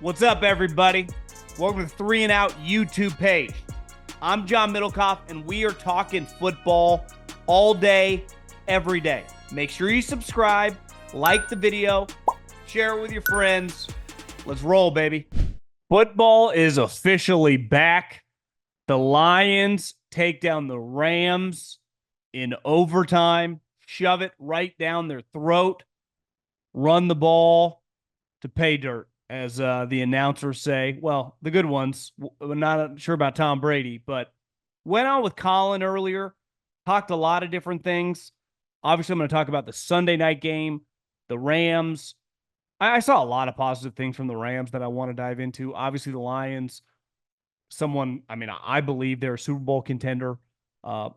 What's up, everybody? Welcome to the 3 and Out YouTube page. I'm John Middlekauff, and we are talking football all day, every day. Make sure you subscribe, like the video, share it with your friends. Let's roll, baby. Football is officially back. The Lions take down the Rams in overtime, shove it right down their throat, run the ball to pay dirt, as the announcers say. Well, the good ones. We're not sure about Tom Brady, but went on with Colin earlier, talked a lot of different things. Obviously, I'm going to talk about the Sunday night game, the Rams. I saw a lot of positive things from the Rams that I want to dive into. Obviously, the Lions, I believe they're a Super Bowl contender.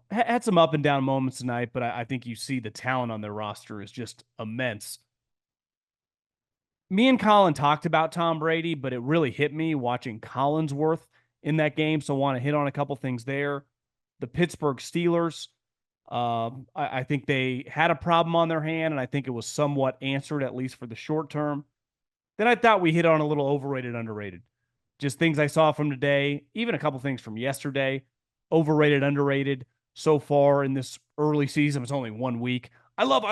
Had some up and down moments tonight, but I think you see the talent on their roster is just immense. Me and Colin talked about Tom Brady, but it really hit me watching Collinsworth in that game, so I want to hit on a couple things there. The Pittsburgh Steelers, I think they had a problem on their hand, and I think it was somewhat answered, at least for the short term. Then I thought we hit on a little overrated, underrated. Just things I saw from today, even a couple things from yesterday. Overrated, underrated so far in this early season. It's only 1 week. I love,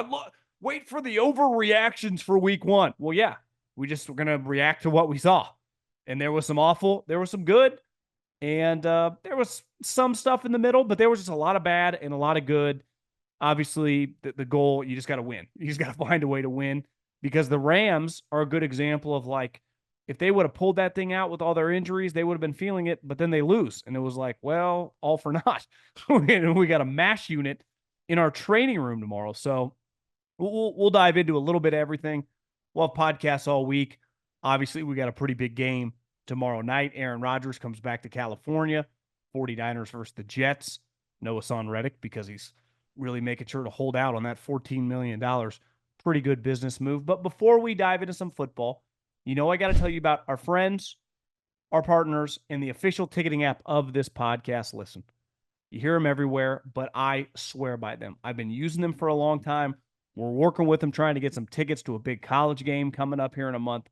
wait for the overreactions for week one. Well, yeah, we just were going to react to what we saw. And there was some awful, there was some good, and there was some stuff in the middle, but there was just a lot of bad and a lot of good. Obviously, the goal, you just got to win. You just got to find a way to win, because the Rams are a good example of, like, if they would have pulled that thing out with all their injuries, they would have been feeling it, but then they lose. And it was like, well, all for naught. We got a MASH unit in our training room tomorrow. So we'll dive into a little bit of everything. We'll have podcasts all week. Obviously, we got a pretty big game tomorrow night. Aaron Rodgers comes back to California. 49ers versus the Jets. No Hassan Reddick, because he's really making sure to hold out on that $14 million. Pretty good business move. But before we dive into some football, I got to tell you about our friends, our partners, and the official ticketing app of this podcast. Listen, you hear them everywhere, but I swear by them. I've been using them for a long time. We're working with them, trying to get some tickets to a big college game coming up here in a month.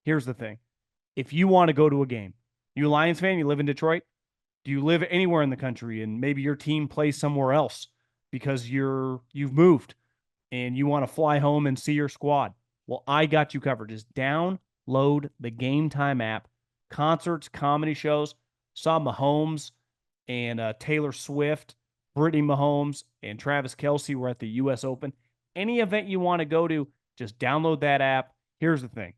Here's the thing. If you want to go to a game, you a Lions fan, you live in Detroit, do you live anywhere in the country and maybe your team plays somewhere else because you've moved and you want to fly home and see your squad? Well, I got you covered. Just download the Game Time app. Concerts, comedy shows. Saw Mahomes and Taylor Swift, Brittany Mahomes, and Travis Kelce were at the U.S. Open. Any event you want to go to, just download that app. Here's the thing.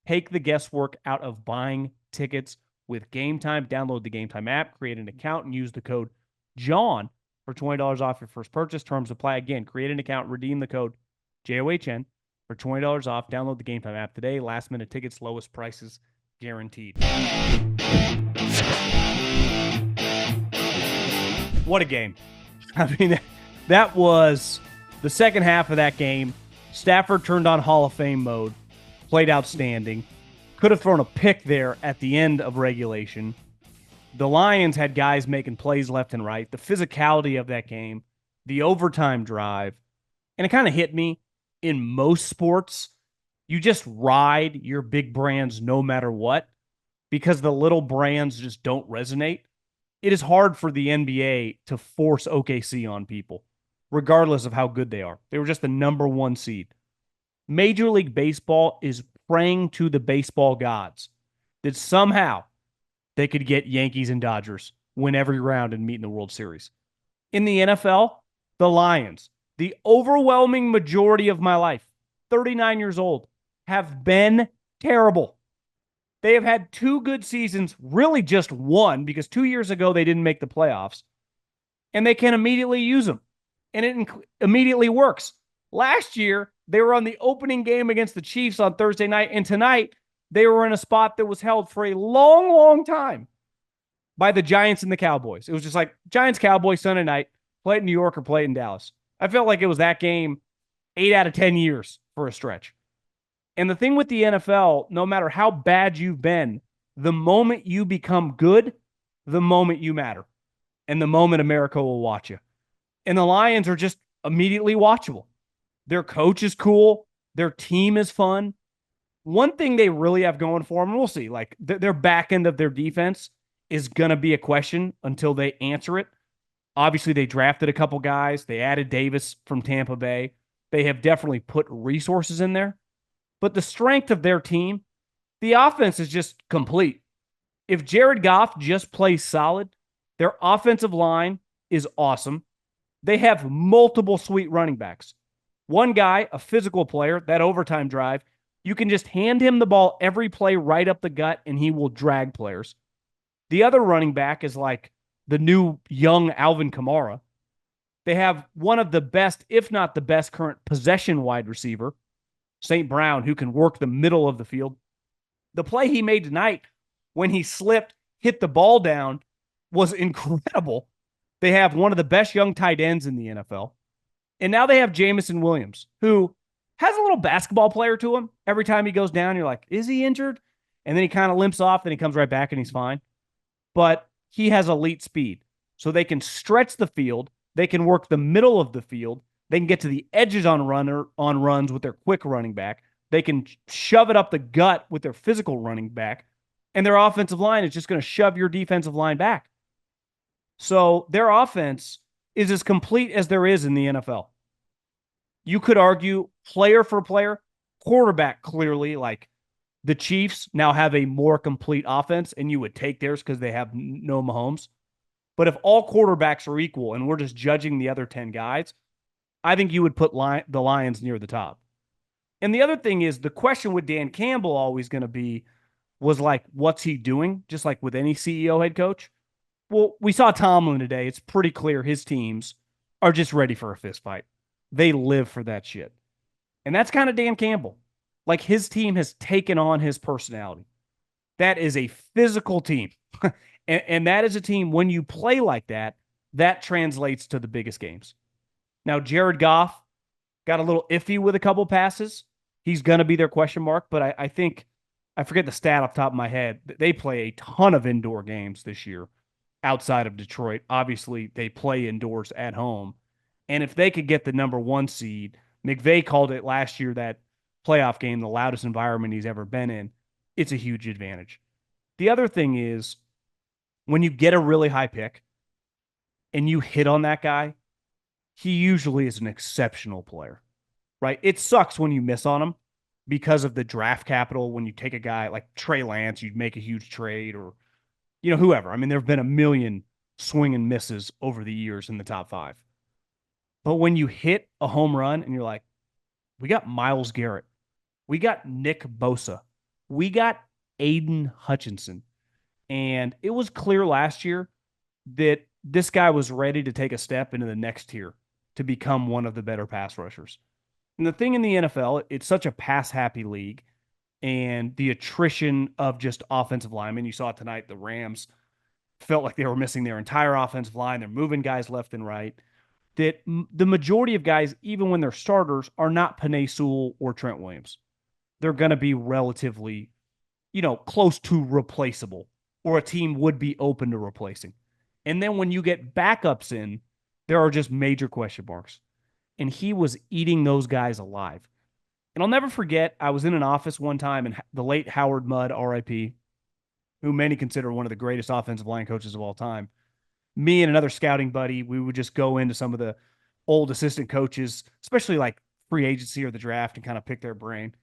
Take the guesswork out of buying tickets with Game Time. Download the Game Time app, create an account, and use the code JOHN for $20 off your first purchase. Terms apply. Again, create an account, redeem the code JOHN for $20 off. Download the Game Time app today. Last minute tickets, lowest prices guaranteed. What a game. That was the second half of that game. Stafford turned on Hall of Fame mode, played outstanding. Could have thrown a pick there at the end of regulation. The Lions had guys making plays left and right. The physicality of that game, the overtime drive, and it kind of hit me. In most sports, you just ride your big brands no matter what, because the little brands just don't resonate. It is hard for the NBA to force OKC on people, regardless of how good they are. They were just the number one seed. Major League Baseball is praying to the baseball gods that somehow they could get Yankees and Dodgers, win every round, and meet in the World Series. In the NFL, the Lions, the overwhelming majority of my life, 39 years old, have been terrible. They have had 2 good seasons, really just one, because 2 years ago they didn't make the playoffs, and they can immediately use them, and it immediately works. Last year, they were on the opening game against the Chiefs on Thursday night, and tonight they were in a spot that was held for a long, long time by the Giants and the Cowboys. It was just like Giants-Cowboys Sunday night, play it in New York or play it in Dallas. I felt like it was that game 8 out of 10 years for a stretch. And the thing with the NFL, no matter how bad you've been, the moment you become good, the moment you matter. And the moment America will watch you. And the Lions are just immediately watchable. Their coach is cool. Their team is fun. One thing they really have going for them, and we'll see, like their back end of their defense is going to be a question until they answer it. Obviously, they drafted a couple guys. They added Davis from Tampa Bay. They have definitely put resources in there. But the strength of their team, the offense is just complete. If Jared Goff just plays solid, their offensive line is awesome. They have multiple sweet running backs. One guy, a physical player, that overtime drive, you can just hand him the ball every play right up the gut, and he will drag players. The other running back is like the new young Alvin Kamara. They have one of the best, if not the best, current possession wide receiver, St. Brown, who can work the middle of the field. The play he made tonight when he slipped, hit the ball down, was incredible. They have one of the best young tight ends in the NFL. And now they have Jameson Williams, who has a little basketball player to him. Every time he goes down, you're like, is he injured? And then he kind of limps off, then he comes right back and he's fine. But he has elite speed. So they can stretch the field. They can work the middle of the field. They can get to the edges on runs with their quick running back. They can shove it up the gut with their physical running back. And their offensive line is just going to shove your defensive line back. So their offense is as complete as there is in the NFL. You could argue player for player, quarterback clearly, like the Chiefs now have a more complete offense, and you would take theirs because they have no Mahomes. But if all quarterbacks are equal and we're just judging the other 10 guys, I think you would put the Lions near the top. And the other thing is the question with Dan Campbell always going to be was like, what's he doing? Just like with any CEO head coach. Well, we saw Tomlin today. It's pretty clear his teams are just ready for a fist fight. They live for that shit. And that's kind of Dan Campbell. Like his team has taken on his personality. That is a physical team. and that is a team, when you play like that, that translates to the biggest games. Now, Jared Goff got a little iffy with a couple passes. He's going to be their question mark, but I think, I forget the stat off the top of my head, they play a ton of indoor games this year outside of Detroit. Obviously, they play indoors at home. And if they could get the number 1 seed, McVay called it last year that playoff game the loudest environment he's ever been in. It's a huge advantage. The other thing is when you get a really high pick and you hit on that guy, he usually is an exceptional player, right? It sucks when you miss on him because of the draft capital. When you take a guy like Trey Lance, you'd make a huge trade, or, whoever. I mean, there have been a million swing and misses over the years in the top 5. But when you hit a home run and you're like, we got Myles Garrett, we got Nick Bosa, we got Aiden Hutchinson. And it was clear last year that this guy was ready to take a step into the next tier to become one of the better pass rushers. And the thing in the NFL, it's such a pass-happy league, and the attrition of just offensive linemen. You saw it tonight, the Rams felt like they were missing their entire offensive line. They're moving guys left and right. That the majority of guys, even when they're starters, are not Penei Sewell or Trent Williams. They're going to be relatively, close to replaceable, or a team would be open to replacing. And then when you get backups in, there are just major question marks. And he was eating those guys alive. And I'll never forget, I was in an office one time, and the late Howard Mudd, RIP, who many consider one of the greatest offensive line coaches of all time, me and another scouting buddy, we would just go into some of the old assistant coaches, especially like free agency or the draft, and kind of pick their brain.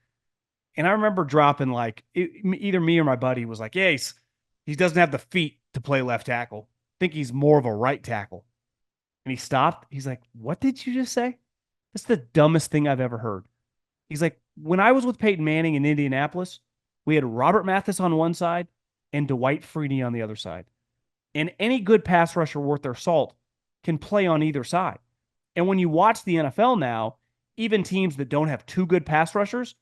And I remember dropping either me or my buddy was like, yeah, he doesn't have the feet to play left tackle. I think he's more of a right tackle. And he stopped. He's like, what did you just say? That's the dumbest thing I've ever heard. He's like, when I was with Peyton Manning in Indianapolis, we had Robert Mathis on one side and Dwight Freeney on the other side. And any good pass rusher worth their salt can play on either side. And when you watch the NFL now, even teams that don't have 2 good pass rushers,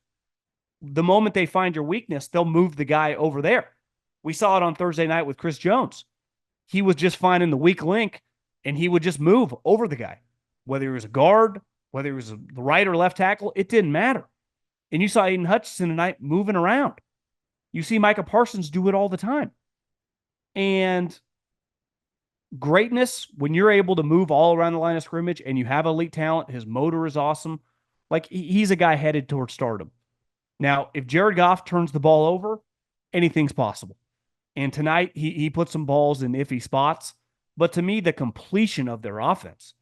the moment they find your weakness, they'll move the guy over there. We saw it on Thursday night with Chris Jones. He was just finding the weak link, and he would just move over the guy. Whether he was a guard, whether he was the right or left tackle, it didn't matter. And you saw Aiden Hutchinson tonight moving around. You see Micah Parsons do it all the time. And greatness, when you're able to move all around the line of scrimmage and you have elite talent, his motor is awesome. Like, he's a guy headed towards stardom. Now, if Jared Goff turns the ball over, anything's possible. And tonight, he put some balls in iffy spots. But to me, the completion of their offense,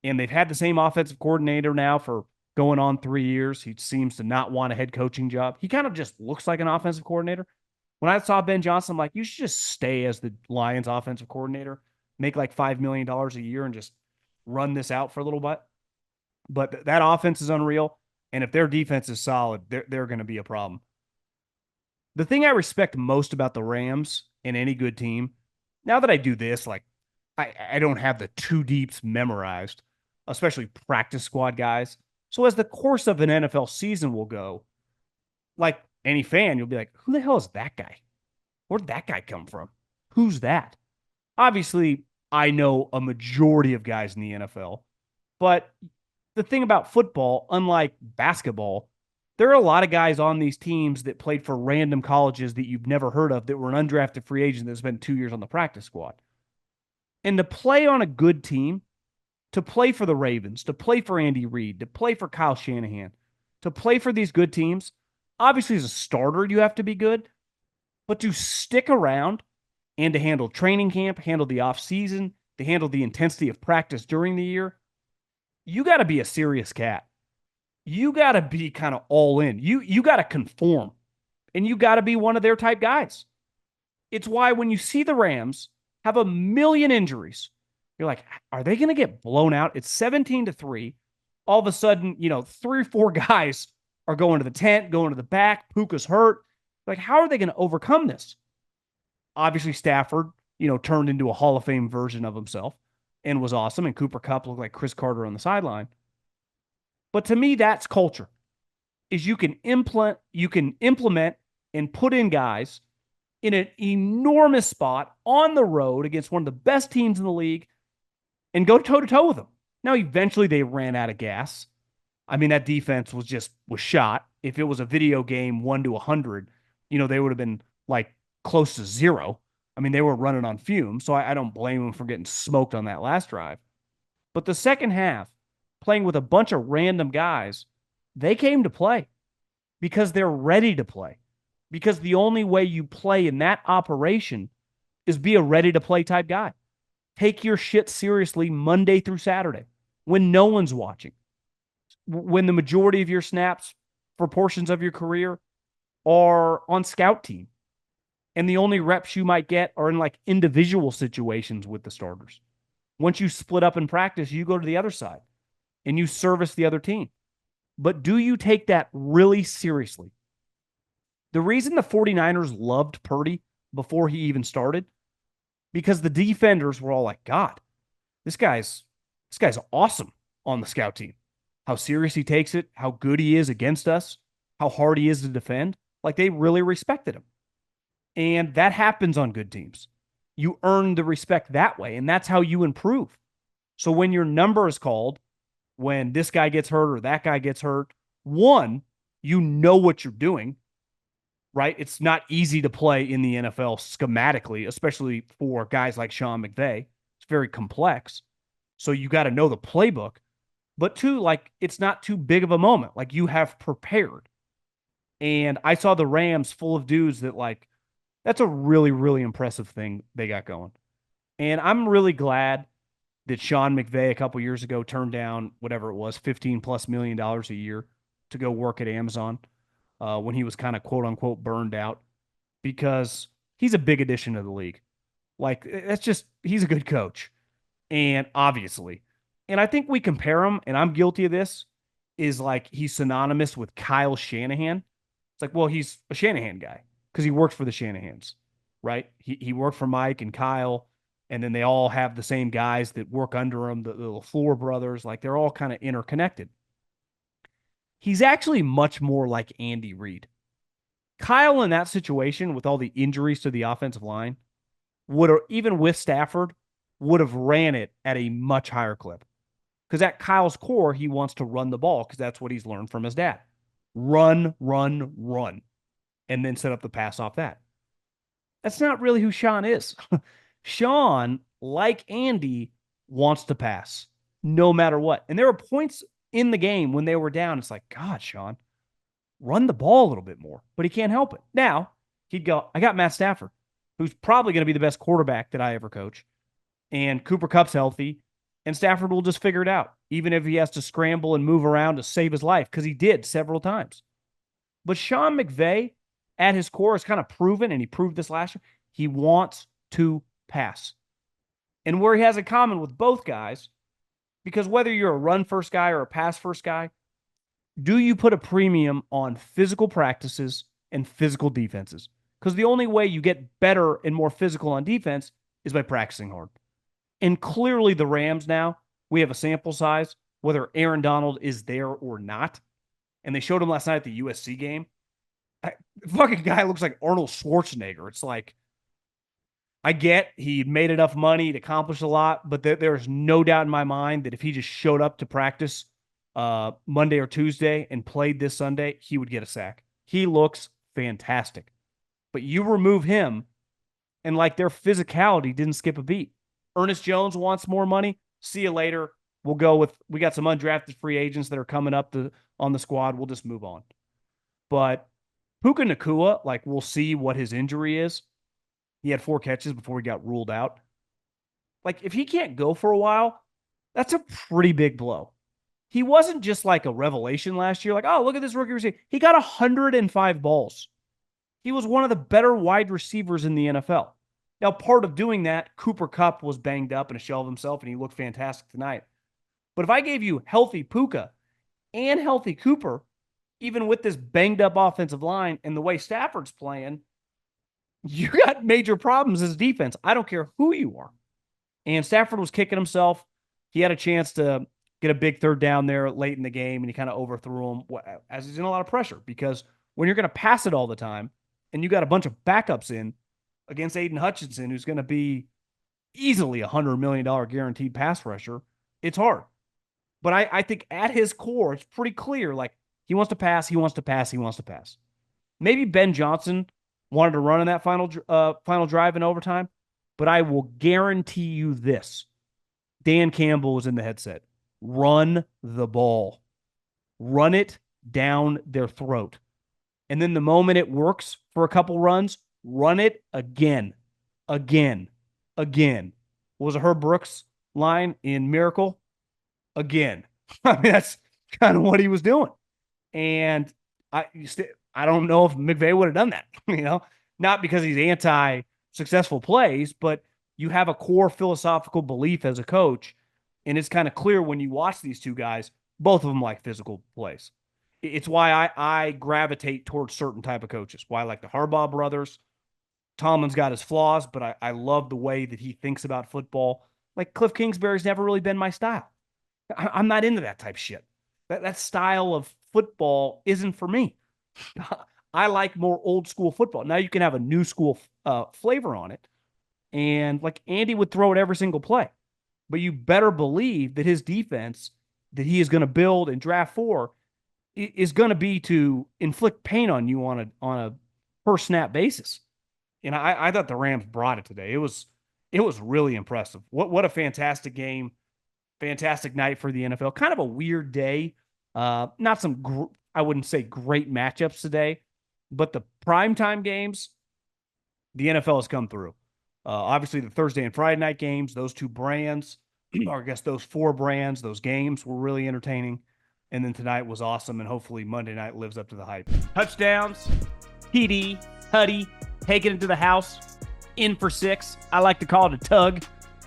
and they've had the same offensive coordinator now for going on 3 years. He seems to not want a head coaching job. He kind of just looks like an offensive coordinator. When I saw Ben Johnson, I'm like, you should just stay as the Lions offensive coordinator, make like $5 million a year and just run this out for a little bit. But that offense is unreal. And if their defense is solid, they're going to be a problem. The thing I respect most about the Rams and any good team, now that I do this, like I don't have the two deeps memorized, especially practice squad guys. So as the course of an NFL season will go, like any fan, you'll be like, who the hell is that guy? Where'd that guy come from? Who's that? Obviously, I know a majority of guys in the NFL, but the thing about football, unlike basketball, there are a lot of guys on these teams that played for random colleges that you've never heard of that were an undrafted free agent that spent 2 years on the practice squad. And to play on a good team, to play for the Ravens, to play for Andy Reid, to play for Kyle Shanahan, to play for these good teams, obviously as a starter, you have to be good, but to stick around and to handle training camp, handle the offseason, to handle the intensity of practice during the year, you got to be a serious cat. You got to be kind of all in. You got to conform, and you got to be one of their type guys. It's why when you see the Rams have a million injuries, you're like, are they going to get blown out? It's 17-3. All of a sudden, 3 or 4 guys are going to the tent, going to the back. Puka's hurt. Like, how are they going to overcome this? Obviously, Stafford, turned into a Hall of Fame version of himself and was awesome. And Cooper Kupp looked like Chris Carter on the sideline. But to me, that's culture. Is you can implement and put in guys in an enormous spot on the road against one of the best teams in the league and go toe-to-toe with them. Now, eventually they ran out of gas. I mean, that defense was shot. If it was a video game 1 to 100, they would have been like close to 0. I mean, they were running on fumes, so I don't blame them for getting smoked on that last drive. But the second half, playing with a bunch of random guys, they came to play because they're ready to play. Because the only way you play in that operation is be a ready-to-play type guy. Take your shit seriously Monday through Saturday when no one's watching. When the majority of your snaps for portions of your career are on scout team. And the only reps you might get are in like individual situations with the starters. Once you split up in practice, you go to the other side and you service the other team. But do you take that really seriously? The reason the 49ers loved Purdy before he even started, because the defenders were all like, God, this guy's awesome on the scout team. How serious he takes it, how good he is against us, how hard he is to defend. Like, they really respected him. And that happens on good teams. You earn the respect that way, and that's how you improve. So when your number is called, when this guy gets hurt or that guy gets hurt, one, you know what you're doing, right? It's not easy to play in the NFL schematically, especially for guys like Sean McVay. It's very complex. So you got to know the playbook. But two, like, it's not too big of a moment. Like, you have prepared. And I saw the Rams full of dudes that, like, that's a really, really impressive thing they got going. And I'm really glad that Sean McVay a couple years ago turned down whatever it was, $15+ million a year to go work at Amazon when he was kind of quote unquote burned out, because he's a big addition to the league. Like, he's a good coach. And obviously, and I think we compare him, and I'm guilty of this, is like he's synonymous with Kyle Shanahan. It's like, well, he's a Shanahan guy because he works for the Shanahans, right? He worked for Mike and Kyle, and then they all have the same guys that work under him, the LaFleur brothers. Like, they're all kind of interconnected. He's actually much more like Andy Reid. Kyle, in that situation, with all the injuries to the offensive line, even with Stafford, would have ran it at a much higher clip. Because at Kyle's core, he wants to run the ball because that's what he's learned from his dad. Run, run, run. And then set up the pass off that. That's not really who Sean is. Sean, like Andy, wants to pass no matter what. And there were points in the game when they were down. It's like, God, Sean, run the ball a little bit more, but he can't help it. Now, he'd go, I got Matt Stafford, who's probably going to be the best quarterback that I ever coach, and Cooper Kupp's healthy, and Stafford will just figure it out, even if he has to scramble and move around to save his life, because he did several times. But Sean McVay, at his core, is kind of proven, and he proved this last year, he wants to pass. And where he has in common with both guys, because whether you're a run-first guy or a pass-first guy, do you put a premium on physical practices and physical defenses? Because the only way you get better and more physical on defense is by practicing hard. And clearly the Rams now, we have a sample size, whether Aaron Donald is there or not. And they showed him last night at the USC game. The fucking guy looks like Arnold Schwarzenegger. It's like, I get he made enough money to accomplish a lot, but there's no doubt in my mind that if he just showed up to practice Monday or Tuesday and played this Sunday, he would get a sack. He looks fantastic. But you remove him, and like their physicality didn't skip a beat. Ernest Jones wants more money. See you later. We got some undrafted free agents that are coming up on the squad. We'll just move on. But Puka Nacua, like, we'll see what his injury is. He had 4 catches before he got ruled out. Like, if he can't go for a while, that's a pretty big blow. He wasn't just like a revelation last year. Like, oh, look at this rookie receiver. He got 105 balls. He was one of the better wide receivers in the NFL. Now, part of doing that, Cooper Kupp was banged up and a shell of himself, and he looked fantastic tonight. But if I gave you healthy Puka and healthy Cooper, even with this banged-up offensive line and the way Stafford's playing, you got major problems as defense. I don't care who you are. And Stafford was kicking himself. He had a chance to get a big third down there late in the game, and he kind of overthrew him as he's in a lot of pressure. Because when you're going to pass it all the time, and you got a bunch of backups in against Aiden Hutchinson, who's going to be easily $100 million guaranteed pass rusher, it's hard. But I think at his core, it's pretty clear, like, he wants to pass, he wants to pass, he wants to pass. Maybe Ben Johnson wanted to run in that final drive in overtime, but I will guarantee you this. Dan Campbell was in the headset. Run the ball. Run it down their throat. And then the moment it works for a couple runs, run it again. What was a Herb Brooks line in Miracle? Again. I mean, that's kind of what he was doing. And I don't know if McVay would have done that, not because he's anti-successful plays, but you have a core philosophical belief as a coach. And it's kind of clear when you watch these two guys, both of them like physical plays. It's why I gravitate towards certain type of coaches, why I like the Harbaugh brothers. Tomlin's got his flaws, but I love the way that he thinks about football. Like Cliff Kingsbury's never really been my style. I'm not into that type of shit. That style of football isn't for me. I like more old school football. Now you can have a new school flavor on it. And like Andy would throw it every single play. But you better believe that his defense that he is going to build and draft for is going to be to inflict pain on you on a per snap basis. And I thought the Rams brought it today. It was really impressive. What a fantastic game. Fantastic night for the NFL. Kind of a weird day. Not some, I wouldn't say great matchups today, but the primetime games, the NFL has come through. Obviously, the Thursday and Friday night games, those two brands, or I guess those 4 brands, those games were really entertaining. And then tonight was awesome, and hopefully Monday night lives up to the hype. Touchdowns, TD, Huddy, taking it to the house, in for 6. I like to call it a tug.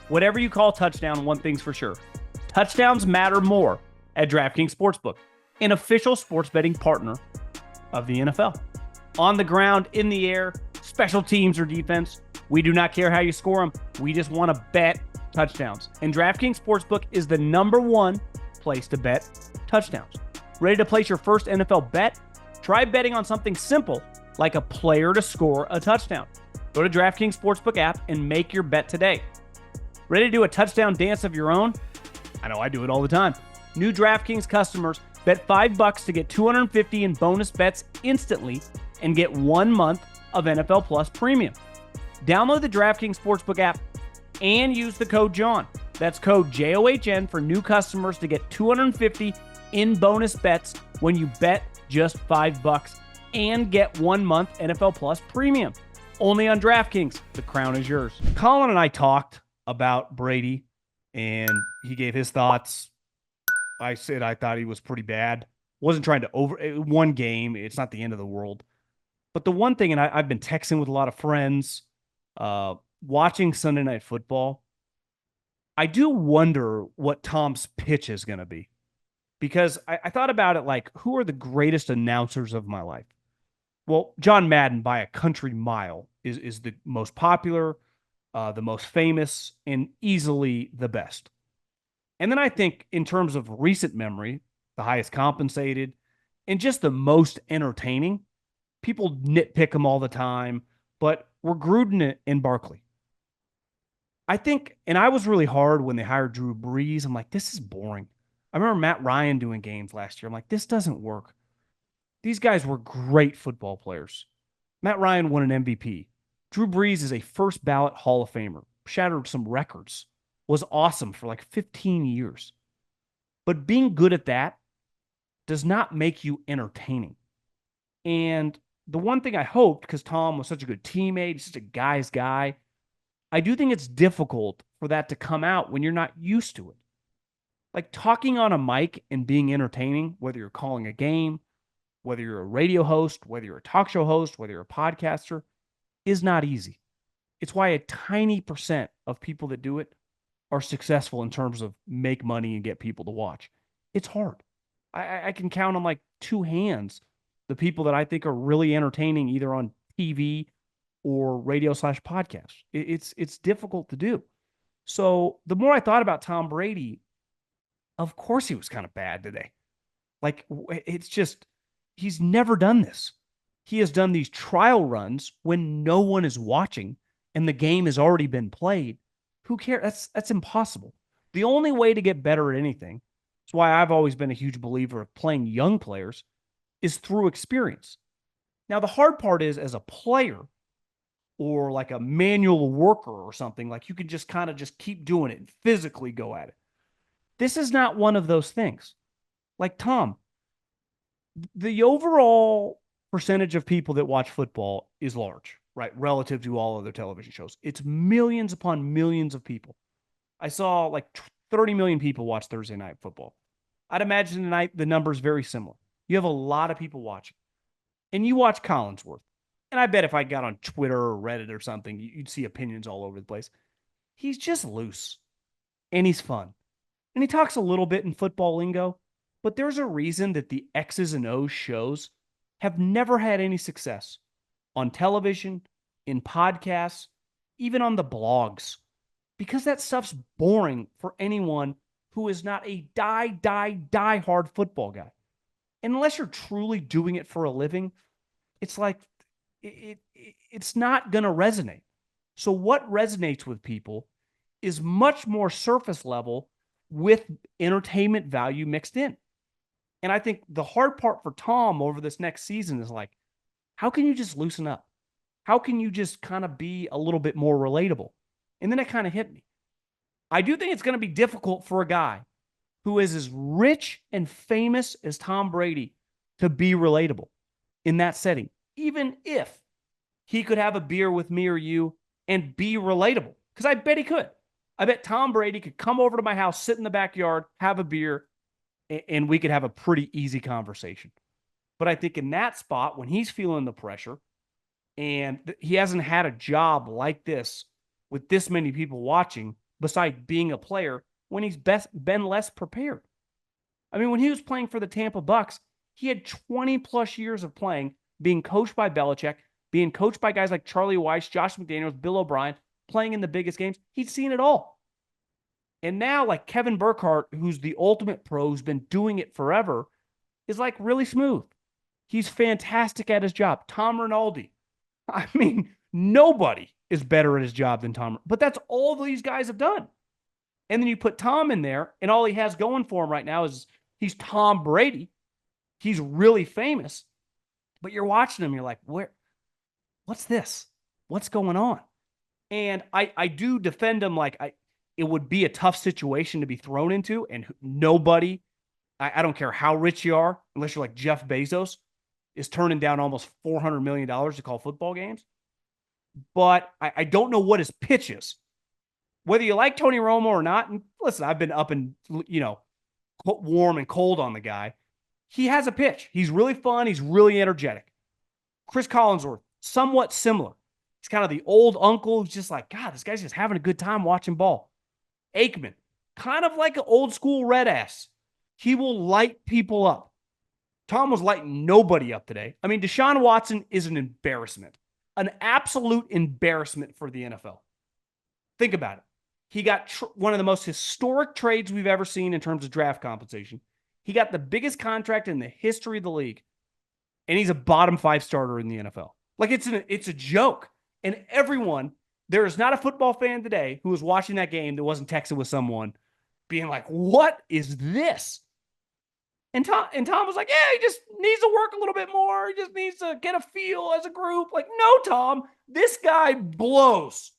Whatever you call touchdown, one thing's for sure. Touchdowns matter more at DraftKings Sportsbook, an official sports betting partner of the NFL. On the ground, in the air, special teams or defense, we do not care how you score them. We just want to bet touchdowns. And DraftKings Sportsbook is the #1 place to bet touchdowns. Ready to place your first NFL bet? Try betting on something simple like a player to score a touchdown. Go to DraftKings Sportsbook app and make your bet today. Ready to do a touchdown dance of your own? I know I do it all the time. New DraftKings customers bet $5 to get $250 in bonus bets instantly and get 1 month of NFL Plus Premium. Download the DraftKings Sportsbook app and use the code JOHN. That's code JOHN for new customers to get $250 in bonus bets when you bet just $5 and get 1 month NFL Plus Premium. Only on DraftKings. The crown is yours. Colin and I talked about Brady, and he gave his thoughts. I said I thought he was pretty bad. Wasn't trying to one game. It's not the end of the world. But the one thing, and I've been texting with a lot of friends, watching Sunday Night Football, I do wonder what Tom's pitch is going to be. Because I thought about it like, who are the greatest announcers of my life? Well, John Madden, by a country mile, is the most popular, the most famous, and easily the best. And then I think in terms of recent memory, the highest compensated, and just the most entertaining, people nitpick him all the time, but we're Gruden and Barkley. I think, and I was really hard when they hired Drew Brees. I'm like, this is boring. I remember Matt Ryan doing games last year. I'm like, this doesn't work. These guys were great football players. Matt Ryan won an MVP. Drew Brees is a first ballot Hall of Famer. Shattered some records. Was awesome for like 15 years. But being good at that does not make you entertaining. And the one thing I hoped, because Tom was such a good teammate, he's such a guy's guy, I do think it's difficult for that to come out when you're not used to it. Like talking on a mic and being entertaining, whether you're calling a game, whether you're a radio host, whether you're a talk show host, whether you're a podcaster, is not easy. It's why a tiny percent of people that do it are successful in terms of make money and get people to watch. It's hard. I can count on like two hands the people that I think are really entertaining either on TV or radio/podcast. It's difficult to do. So the more I thought about Tom Brady, of course he was kind of bad today. Like, it's just, he's never done this. He has done these trial runs when no one is watching and the game has already been played. Who cares? That's impossible. The only way to get better at anything, that's why I've always been a huge believer of playing young players, is through experience. Now, the hard part is as a player or like a manual worker or something, like you can just kind of just keep doing it and physically go at it. This is not one of those things. Like Tom, the overall percentage of people that watch football is large, right? Relative to all other television shows. It's millions upon millions of people. I saw like 30 million people watch Thursday Night Football. I'd imagine tonight the number is very similar. You have a lot of people watching. And you watch Collinsworth. And I bet if I got on Twitter or Reddit or something, you'd see opinions all over the place. He's just loose. And he's fun. And he talks a little bit in football lingo. But there's a reason that the X's and O's shows have never had any success on television, in podcasts, even on the blogs. Because that stuff's boring for anyone who is not a die hard football guy. And unless you're truly doing it for a living, it's like, it's not going to resonate. So what resonates with people is much more surface level with entertainment value mixed in. And I think the hard part for Tom over this next season is like, how can you just loosen up? How can you just kind of be a little bit more relatable? And then it kind of hit me. I do think it's going to be difficult for a guy who is as rich and famous as Tom Brady to be relatable in that setting, even if he could have a beer with me or you and be relatable. Because I bet he could. I bet Tom Brady could come over to my house, sit in the backyard, have a beer, and we could have a pretty easy conversation. But I think in that spot, when he's feeling the pressure and he hasn't had a job like this with this many people watching, besides being a player, when he's been less prepared. I mean, when he was playing for the Tampa Bucks, he had 20 plus years of playing, being coached by Belichick, being coached by guys like Charlie Weiss, Josh McDaniels, Bill O'Brien, playing in the biggest games. He'd seen it all. And now, like Kevin Burkhardt, who's the ultimate pro, who's been doing it forever, is like really smooth. He's fantastic at his job. Tom Rinaldi. I mean, nobody is better at his job than Tom. But that's all these guys have done. And then you put Tom in there, and all he has going for him right now is he's Tom Brady. He's really famous. But you're watching him, you're like, what's this? What's going on? And I do defend him like it would be a tough situation to be thrown into, and nobody, I don't care how rich you are, unless you're like Jeff Bezos, is turning down almost $400 million to call football games. But I don't know what his pitch is. Whether you like Tony Romo or not, and listen, I've been up and, warm and cold on the guy. He has a pitch. He's really fun. He's really energetic. Chris Collinsworth, somewhat similar. He's kind of the old uncle who's just like, God, this guy's just having a good time watching ball. Aikman, kind of like an old school red ass. He will light people up. Tom was lighting nobody up today. I mean, Deshaun Watson is an embarrassment, an absolute embarrassment for the NFL. Think about it. He got one of the most historic trades we've ever seen in terms of draft compensation. He got the biggest contract in the history of the league, and he's a bottom 5 starter in the NFL. Like, it's a joke. And everyone, there is not a football fan today who was watching that game that wasn't texting with someone being like, what is this? And Tom was like, yeah, he just needs to work a little bit more. He just needs to get a feel as a group. Like, no, Tom, this guy blows.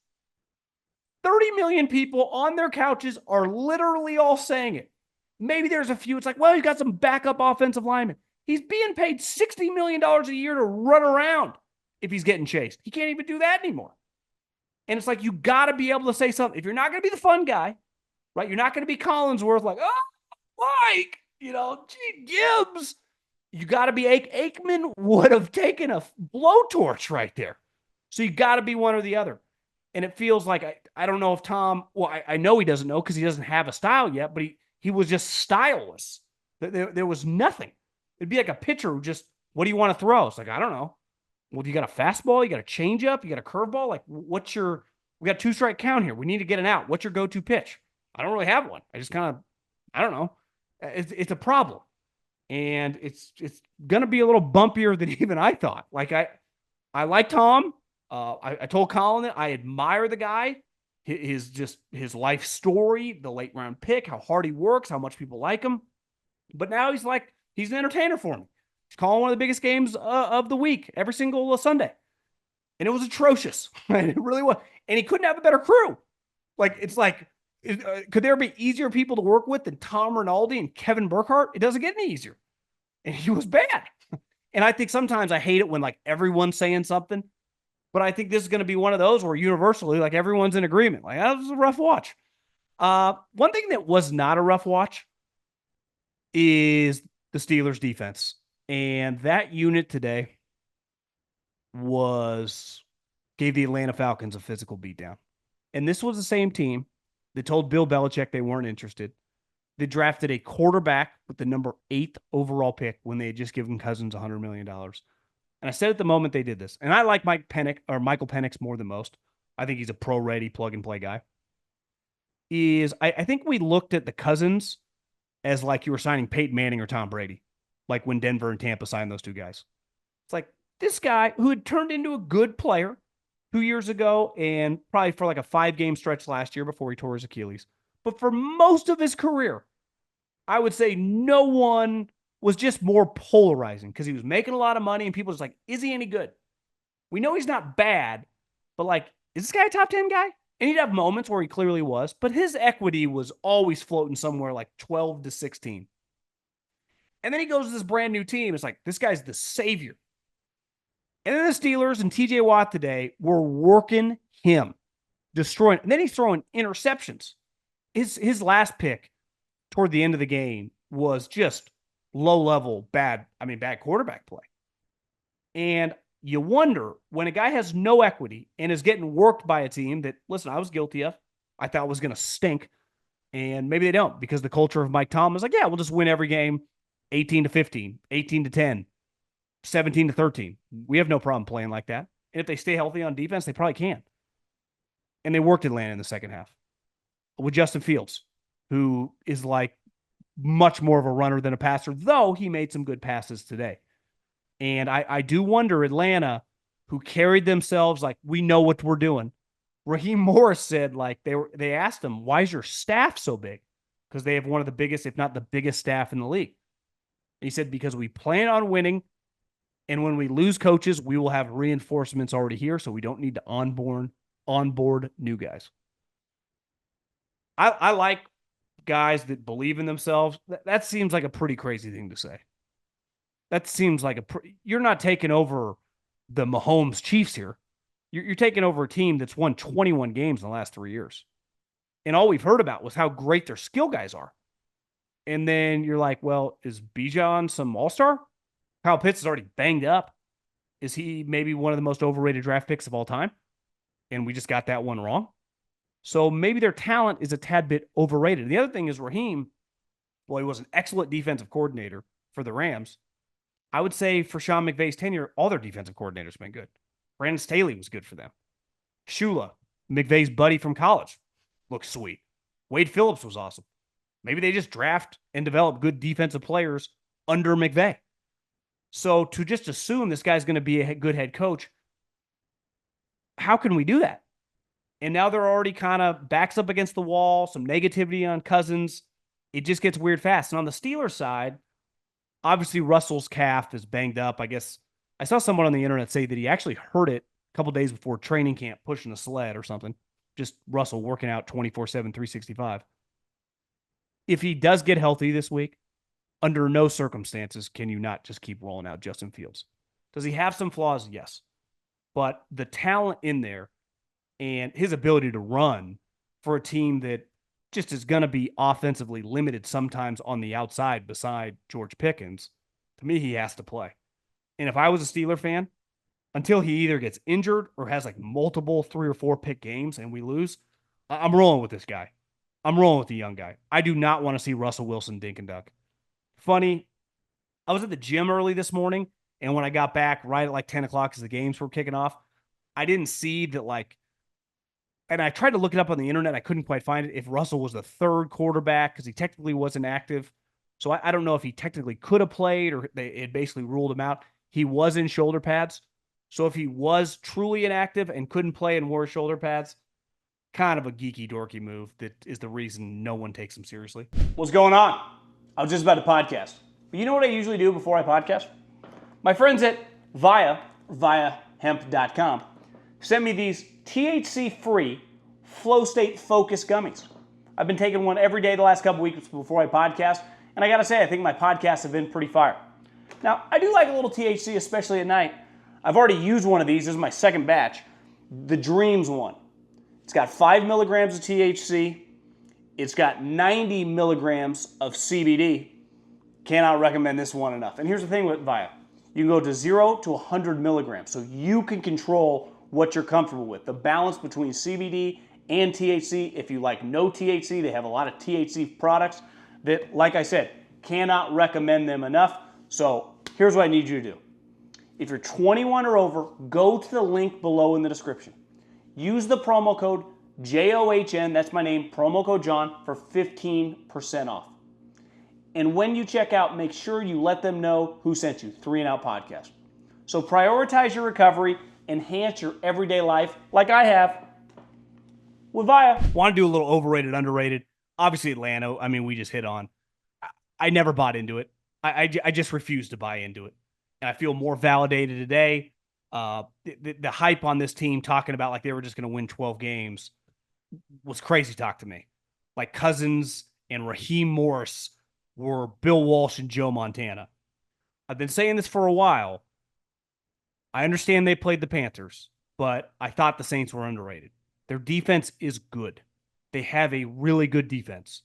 30 million people on their couches are literally all saying it. Maybe there's a few. It's like, well, he's got some backup offensive linemen. He's being paid $60 million a year to run around if he's getting chased. He can't even do that anymore. And it's like, you got to be able to say something. If you're not going to be the fun guy, right? You're not going to be Collinsworth like, oh, Mike, Gibbs. You got to be Aikman would have taken a blowtorch right there. So you got to be one or the other. And it feels like, I don't know if Tom, I know he doesn't know because he doesn't have a style yet, but he was just styleless. There was nothing. It'd be like a pitcher who just, what do you want to throw? It's like, I don't know. Well, you got a fastball, you got a changeup, you got a curveball. Like, we got 2-strike count here. We need to get an out. What's your go-to pitch? I don't really have one. I just kind of, I don't know. It's a problem. And it's going to be a little bumpier than even I thought. Like, I like Tom. I told Colin that I admire the guy, his life story, the late round pick, how hard he works, how much people like him. But now he's an entertainer for me. He's calling one of the biggest games of the week every single Sunday. And it was atrocious. It really was. And he couldn't have a better crew. Like, it's like, could there be easier people to work with than Tom Rinaldi and Kevin Burkhardt? It doesn't get any easier. And he was bad. And I think sometimes I hate it when like everyone's saying something. But I think this is going to be one of those where universally, like, everyone's in agreement. Like, that was a rough watch. One thing that was not a rough watch is the Steelers defense. And that unit today gave the Atlanta Falcons a physical beatdown. And this was the same team that told Bill Belichick they weren't interested. They drafted a quarterback with the number 8th overall pick when they had just given Cousins $100 million. And I said at the moment they did this, and I like Michael Penix more than most. I think he's a pro-ready plug-and-play guy. I think we looked at the Cousins as like you were signing Peyton Manning or Tom Brady, like when Denver and Tampa signed those two guys. It's like this guy who had turned into a good player 2 years ago and probably for like a 5-game stretch last year before he tore his Achilles. But for most of his career, I would say no one was just more polarizing because he was making a lot of money and people was like, is he any good? We know he's not bad, but like, is this guy a top 10 guy? And he'd have moments where he clearly was, but his equity was always floating somewhere like 12 to 16. And then he goes to this brand new team. It's like, this guy's the savior. And then the Steelers and TJ Watt today were working him, destroying. And then he's throwing interceptions. His last pick toward the end of the game was just low-level, bad quarterback play. And you wonder, when a guy has no equity and is getting worked by a team that, listen, I was guilty of, I thought was going to stink, and maybe they don't because the culture of Mike Tom is like, yeah, we'll just win every game 18-15, 18-10, 17-13. We have no problem playing like that. And if they stay healthy on defense, they probably can. And they worked Atlanta in the second half with Justin Fields, who is like much more of a runner than a passer, though he made some good passes today. And I do wonder, Atlanta, who carried themselves like, we know what we're doing. Raheem Morris said, like, they asked him, why is your staff so big? Because they have one of the biggest, if not the biggest staff in the league. And he said, because we plan on winning, and when we lose coaches, we will have reinforcements already here, so we don't need to onboard new guys. I like guys that believe in themselves, that seems like a pretty crazy thing to say. That seems like you're not taking over the Mahomes Chiefs here. You're taking over a team that's won 21 games in the last 3 years. And all we've heard about was how great their skill guys are. And then you're like, well, is Bijan some all-star? Kyle Pitts is already banged up. Is he maybe one of the most overrated draft picks of all time? And we just got that one wrong. So maybe their talent is a tad bit overrated. The other thing is Raheem, well, he was an excellent defensive coordinator for the Rams. I would say for Sean McVay's tenure, all their defensive coordinators have been good. Brandon Staley was good for them. Shula, McVay's buddy from college, looks sweet. Wade Phillips was awesome. Maybe they just draft and develop good defensive players under McVay. So to just assume this guy's going to be a good head coach, how can we do that? And now they're already kind of backs up against the wall, some negativity on Cousins. It just gets weird fast. And on the Steelers side, obviously Russell's calf is banged up. I guess I saw someone on the internet say that he actually hurt it a couple days before training camp, pushing a sled or something. Just Russell working out 24/7, 365. If he does get healthy this week, under no circumstances can you not just keep rolling out Justin Fields. Does he have some flaws? Yes. But the talent in there and his ability to run for a team that just is going to be offensively limited sometimes on the outside beside George Pickens, to me, he has to play. And if I was a Steeler fan, until he either gets injured or has like multiple 3 or 4 pick games and we lose, I'm rolling with this guy. I'm rolling with the young guy. I do not want to see Russell Wilson dink and duck. Funny, I was at the gym early this morning, and when I got back right at like 10 o'clock as the games were kicking off, I didn't see that and I tried to look it up on the internet. I couldn't quite find it if Russell was the third quarterback because he technically wasn't active. So I don't know if he technically could have played or it basically ruled him out. He was in shoulder pads. So if he was truly inactive and couldn't play and wore shoulder pads, kind of a geeky, dorky move that is the reason no one takes him seriously. What's going on? I was just about to podcast. But you know what I usually do before I podcast? My friends at viahemp.com sent me these THC-free Flow State Focus gummies. I've been taking one every day the last couple weeks before I podcast, and I gotta say, I think my podcasts have been pretty fire. Now, I do like a little THC, especially at night. I've already used one of these. This is my second batch. The Dreams one. It's got 5 milligrams of THC. It's got 90 milligrams of CBD. Cannot recommend this one enough. And here's the thing with Via. You can go to 0 to 100 milligrams, so you can control what you're comfortable with. The balance between CBD and THC. If you like no THC, they have a lot of THC products that, like I said, cannot recommend them enough. So here's what I need you to do. If you're 21 or over, go to the link below in the description. Use the promo code JOHN, that's my name, promo code John, for 15% off. And when you check out, make sure you let them know who sent you, 3 and Out Podcast. So prioritize your recovery, enhance your everyday life, like I have with Via. Want to do a little overrated, underrated. Obviously, Atlanta, I mean, we just hit on. I never bought into it. I just refused to buy into it. And I feel more validated today. The hype on this team talking about like they were just going to win 12 games was crazy talk to me. Like Cousins and Raheem Morris were Bill Walsh and Joe Montana. I've been saying this for a while. I understand they played the Panthers, but I thought the Saints were underrated. Their defense is good. They have a really good defense.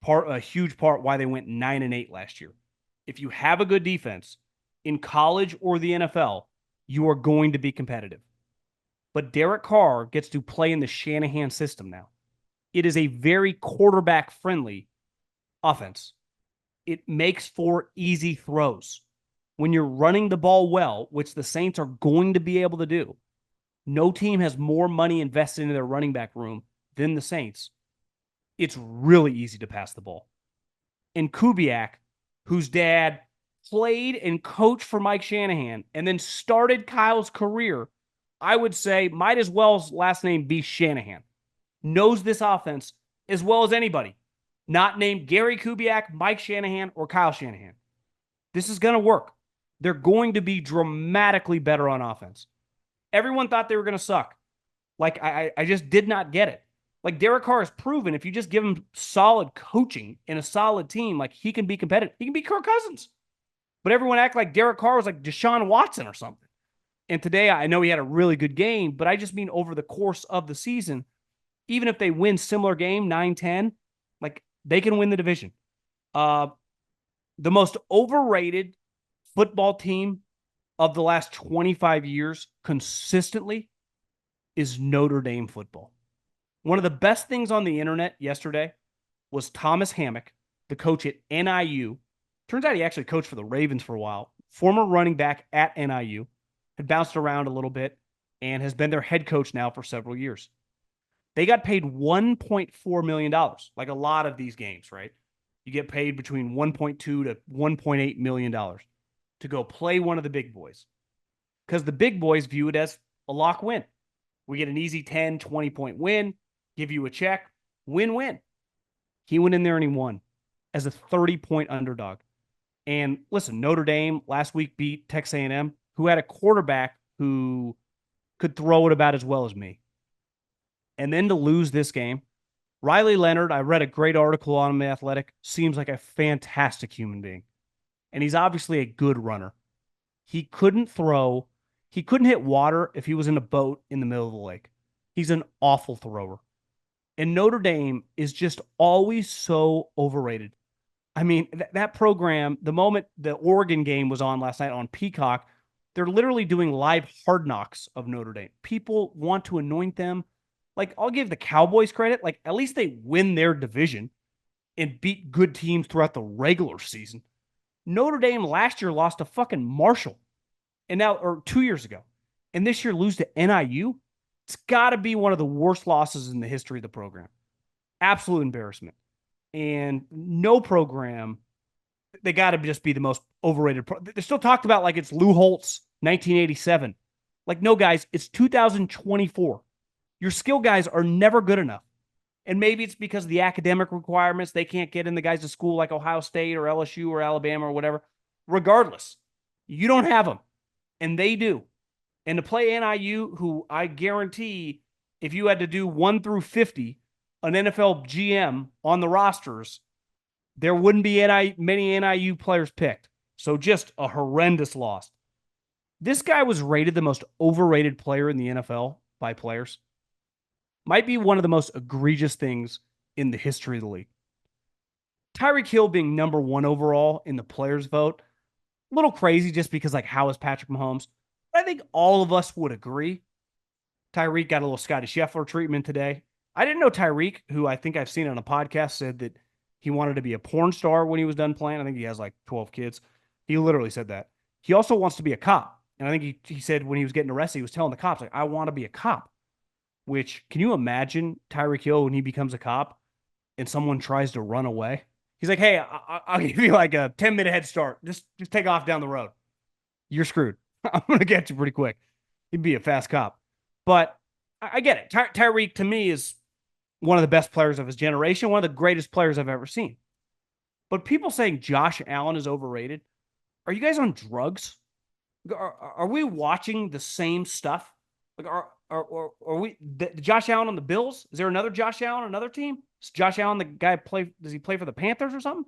A huge part why they went 9-8 last year. If you have a good defense in college or the NFL, you are going to be competitive. But Derek Carr gets to play in the Shanahan system now. It is a very quarterback-friendly offense. It makes for easy throws. When you're running the ball well, which the Saints are going to be able to do, no team has more money invested into their running back room than the Saints. It's really easy to pass the ball. And Kubiak, whose dad played and coached for Mike Shanahan and then started Kyle's career, I would say might as well his last name be Shanahan. Knows this offense as well as anybody. Not named Gary Kubiak, Mike Shanahan, or Kyle Shanahan. This is going to work. They're going to be dramatically better on offense. Everyone thought they were going to suck. Like, I just did not get it. Like Derek Carr has proven if you just give him solid coaching and a solid team, like he can be competitive. He can be Kirk Cousins. But everyone act like Derek Carr was like Deshaun Watson or something. And today I know he had a really good game, but I just mean over the course of the season, even if they win similar game, 9-10, like they can win the division. The most overrated football team of the last 25 years consistently is Notre Dame football. One of the best things on the internet yesterday was Thomas Hammock, the coach at NIU. Turns out he actually coached for the Ravens for a while. Former running back at NIU, had bounced around a little bit, and has been their head coach now for several years. They got paid $1.4 million, like a lot of these games, right? You get paid between $1.2 to $1.8 million to go play one of the big boys. Because the big boys view it as a lock win. We get an easy 10, 20-point win, give you a check, win-win. He went in there and he won as a 30-point underdog. And listen, Notre Dame last week beat Texas A&M, who had a quarterback who could throw it about as well as me. And then to lose this game, Riley Leonard, I read a great article on him in Athletic, seems like a fantastic human being. And he's obviously a good runner. He couldn't throw. He couldn't hit water if he was in a boat in the middle of the lake. He's an awful thrower. And Notre Dame is just always so overrated. I mean, that program, the moment the Oregon game was on last night on Peacock, they're literally doing live Hard Knocks of Notre Dame. People want to anoint them. Like, I'll give the Cowboys credit. Like, at least they win their division and beat good teams throughout the regular season. Notre Dame last year lost to fucking Marshall. And now, or 2 years ago. And this year lose to NIU. It's got to be one of the worst losses in the history of the program. Absolute embarrassment. And no program, they got to just be the most overrated. They're still talked about like it's Lou Holtz, 1987. Like, no, guys, it's 2024. Your skill guys are never good enough. And maybe it's because of the academic requirements. They can't get in the guys to school like Ohio State or LSU or Alabama or whatever. Regardless, you don't have them. And they do. And to play NIU, who I guarantee if you had to do 1 through 50, an NFL GM on the rosters, there wouldn't be many NIU players picked. So just a horrendous loss. This guy was rated the most overrated player in the NFL by players. Might be one of the most egregious things in the history of the league. Tyreek Hill being number 1 overall in the players vote, a little crazy just because, like, how is Patrick Mahomes? But I think all of us would agree. Tyreek got a little Scotty Scheffler treatment today. I didn't know Tyreek, who I think I've seen on a podcast, said that he wanted to be a porn star when he was done playing. I think he has like 12 kids. He literally said that. He also wants to be a cop. And I think he said when he was getting arrested, he was telling the cops, like, I want to be a cop. Which, can you imagine Tyreek Hill when he becomes a cop and someone tries to run away? He's like, hey, I'll give you like a 10-minute head start. Just take off down the road. You're screwed. I'm going to get you pretty quick. He'd be a fast cop. But I get it. Tyreek, to me, is one of the best players of his generation, one of the greatest players I've ever seen. But people saying Josh Allen is overrated, are you guys on drugs? Are we watching the same stuff? Like, are we Josh Allen on the Bills? Is there another Josh Allen on another team? Is Josh Allen the guy does he play for the Panthers or something?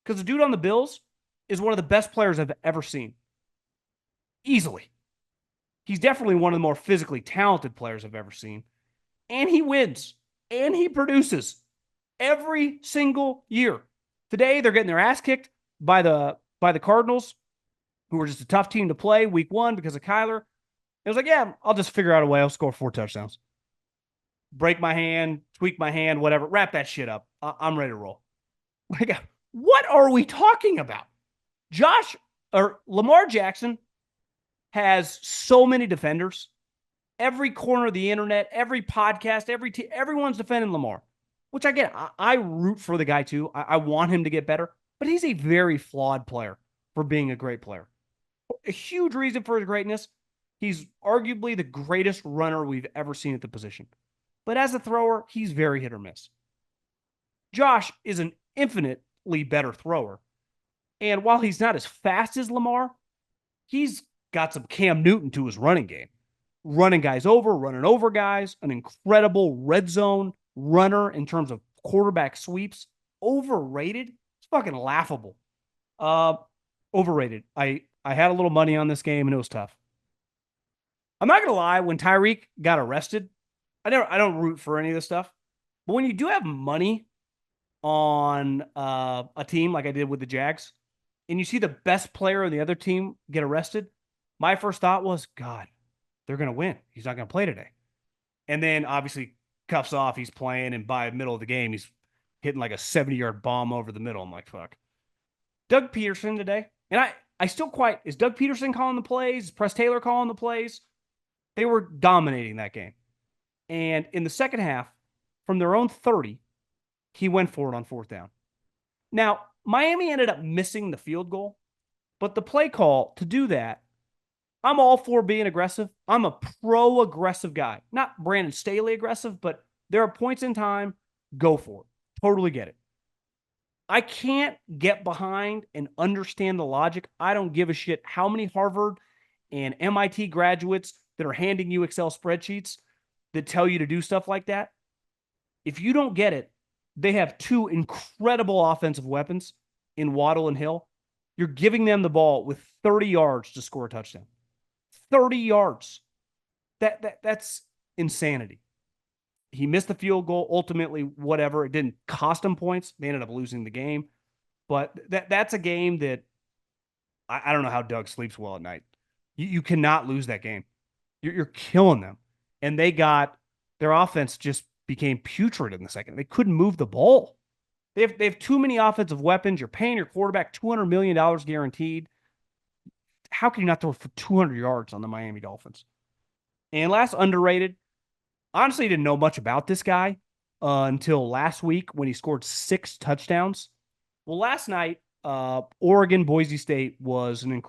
Because the dude on the Bills is one of the best players I've ever seen. Easily. He's definitely one of the more physically talented players I've ever seen. And he wins. And he produces every single year. Today, they're getting their ass kicked by the Cardinals, who were just a tough team to play week 1 because of Kyler. It was like, yeah, I'll just figure out a way. I'll score 4 touchdowns. Break my hand, tweak my hand, whatever. Wrap that shit up. I'm ready to roll. Like, what are we talking about? Lamar Jackson has so many defenders. Every corner of the internet, every podcast, everyone's defending Lamar, which I get. I root for the guy too. I want him to get better, but he's a very flawed player for being a great player. A huge reason for his greatness, he's arguably the greatest runner we've ever seen at the position. But as a thrower, he's very hit or miss. Josh is an infinitely better thrower. And while he's not as fast as Lamar, he's got some Cam Newton to his running game. Running guys over, running over guys, an incredible red zone runner in terms of quarterback sweeps. Overrated? It's fucking laughable. Overrated. I had a little money on this game and it was tough. I'm not gonna lie, when Tyreek got arrested, I don't root for any of this stuff. But when you do have money on a team like I did with the Jags, and you see the best player on the other team get arrested, my first thought was, God, they're gonna win. He's not gonna play today. And then obviously cuffs off, he's playing, and by the middle of the game, he's hitting like a 70-yard bomb over the middle. I'm like, fuck. Doug Pederson today, and I still quite, is Doug Pederson calling the plays? Is Press Taylor calling the plays? They were dominating that game. And in the second half, from their own 30, he went for it on 4th down. Now, Miami ended up missing the field goal, but the play call to do that, I'm all for being aggressive. I'm a pro-aggressive guy. Not Brandon Staley aggressive, but there are points in time, go for it. Totally get it. I can't get behind and understand the logic. I don't give a shit how many Harvard and MIT graduates that are handing you Excel spreadsheets that tell you to do stuff like that. If you don't get it, they have 2 incredible offensive weapons in Waddle and Hill. You're giving them the ball with 30 yards to score a touchdown. 30 yards. That's insanity. He missed the field goal. Ultimately, whatever. It didn't cost them points. They ended up losing the game. But that's a game that I don't know how Doug sleeps well at night. You cannot lose that game. You're killing them. And their offense just became putrid in the second. They couldn't move the ball. They have too many offensive weapons. You're paying your quarterback $200 million guaranteed. How can you not throw for 200 yards on the Miami Dolphins? And last, underrated. Honestly, didn't know much about this guy until last week when he scored 6 touchdowns. Well, last night, Oregon, Boise State was an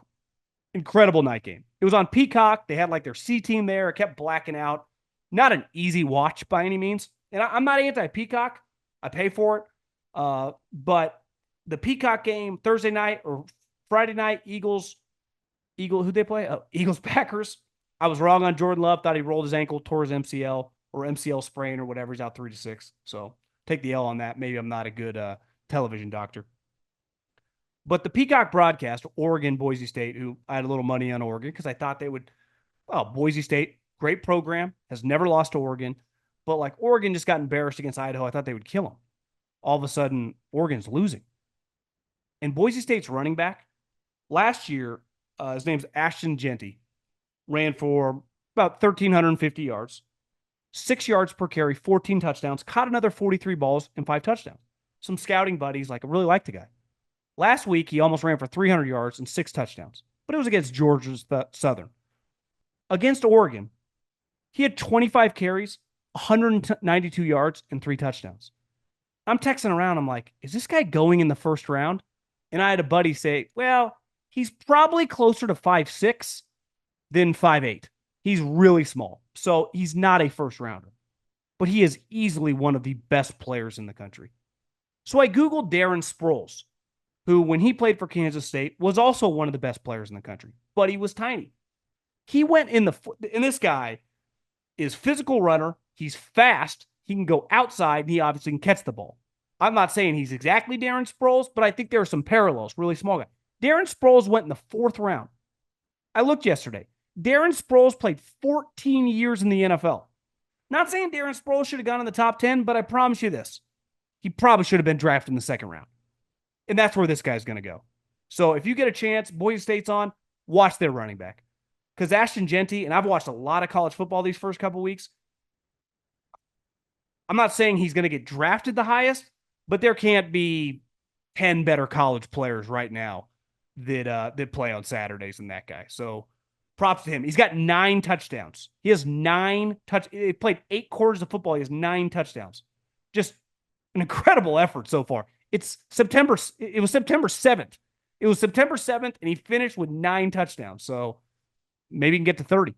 incredible night game. It was on Peacock. They had like their C team there. It kept blacking out. Not an easy watch by any means. And I'm not anti-Peacock. I pay for it. But the Peacock game, Thursday night or Friday night, who'd they play? Eagles, Packers. I was wrong on Jordan Love. Thought he rolled his ankle, tore his MCL or MCL sprain or whatever. He's out 3 to 6. So take the L on that. Maybe I'm not a good television doctor. But the Peacock broadcast, Oregon, Boise State, who I had a little money on Oregon because I thought they would, Boise State, great program, has never lost to Oregon. But like Oregon just got embarrassed against Idaho. I thought they would kill them. All of a sudden, Oregon's losing. And Boise State's running back, last year, his name's Ashton Jeanty, ran for about 1,350 yards, 6 yards per carry, 14 touchdowns, caught another 43 balls and 5 touchdowns. Some scouting buddies, I really like the guy. Last week, he almost ran for 300 yards and 6 touchdowns, but it was against Georgia Southern. Against Oregon, he had 25 carries, 192 yards, and 3 touchdowns. I'm texting around. I'm like, is this guy going in the first round? And I had a buddy say, well, he's probably closer to 5'6" than 5'8". He's really small. So he's not a first rounder. But he is easily one of the best players in the country. So I Googled Darren Sproles, who, when he played for Kansas State, was also one of the best players in the country. But he was tiny. He went and this guy is physical runner. He's fast. He can go outside, and he obviously can catch the ball. I'm not saying he's exactly Darren Sproles, but I think there are some parallels. Really small guy. Darren Sproles went in the 4th round. I looked yesterday. Darren Sproles played 14 years in the NFL. Not saying Darren Sproles should have gone in the top 10, but I promise you this. He probably should have been drafted in the 2nd round. And that's where this guy's going to go. So if you get a chance, Boise State's on, watch their running back. Because Ashton Jeanty, and I've watched a lot of college football these first couple weeks, I'm not saying he's going to get drafted the highest, but there can't be 10 better college players right now that play on Saturdays than that guy. So props to him. He's got 9 touchdowns. He has 9 He played 8 quarters of football. He has 9 touchdowns. Just an incredible effort so far. It was September 7th. It was September 7th, and he finished with 9 touchdowns. So maybe he can get to 30.